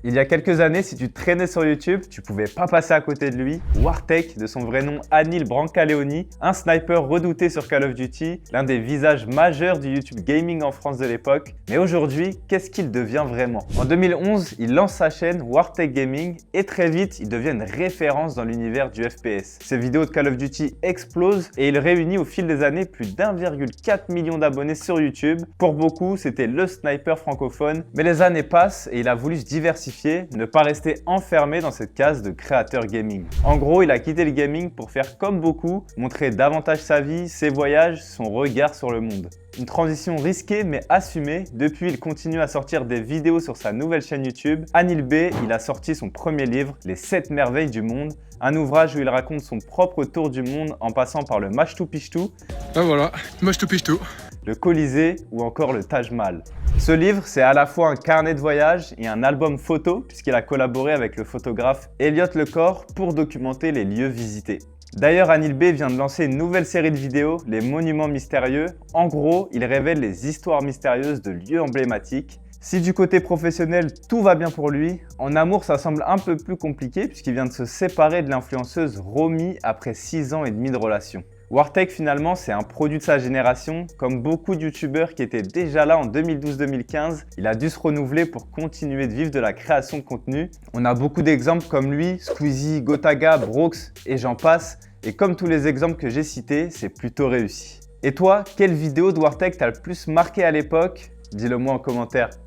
Il y a quelques années, si tu traînais sur YouTube, tu pouvais pas passer à côté de lui. Wartek, de son vrai nom Anil Brancaleoni, un sniper redouté sur Call of Duty, l'un des visages majeurs du YouTube Gaming en France de l'époque. Mais aujourd'hui, qu'est-ce qu'il devient vraiment? En 2011, il lance sa chaîne Wartek Gaming et très vite, il devient une référence dans l'univers du FPS. Ses vidéos de Call of Duty explosent et il réunit au fil des années plus d'1,4 million d'abonnés sur YouTube. Pour beaucoup, c'était le sniper francophone. Mais les années passent et il a voulu se diversifier, ne pas rester enfermé dans cette case de créateur gaming. En gros, il a quitté le gaming pour faire comme beaucoup, montrer davantage sa vie, ses voyages, son regard sur le monde. Une transition risquée mais assumée. Depuis, il continue à sortir des vidéos sur sa nouvelle chaîne YouTube. Anil B, il a sorti son premier livre, Les 7 merveilles du monde. Un ouvrage où il raconte son propre tour du monde en passant par le Machtou Pichtou. Ah voilà, Machtou Pichtou. Le Colisée ou encore le Taj Mahal. Ce livre, c'est à la fois un carnet de voyage et un album photo puisqu'il a collaboré avec le photographe Elliot Lecor pour documenter les lieux visités. D'ailleurs, Anil B vient de lancer une nouvelle série de vidéos, Les Monuments Mystérieux. En gros, il révèle les histoires mystérieuses de lieux emblématiques. Si du côté professionnel, tout va bien pour lui, en amour, ça semble un peu plus compliqué puisqu'il vient de se séparer de l'influenceuse Romy après 6 ans et demi de relation. Wartek finalement c'est un produit de sa génération, comme beaucoup de youtubeurs qui étaient déjà là en 2012-2015, il a dû se renouveler pour continuer de vivre de la création de contenu. On a beaucoup d'exemples comme lui, Squeezie, Gotaga, Brooks et j'en passe, et comme tous les exemples que j'ai cités, c'est plutôt réussi. Et toi, quelle vidéo de Wartek t'a le plus marqué à l'époque? Dis-le moi en commentaire.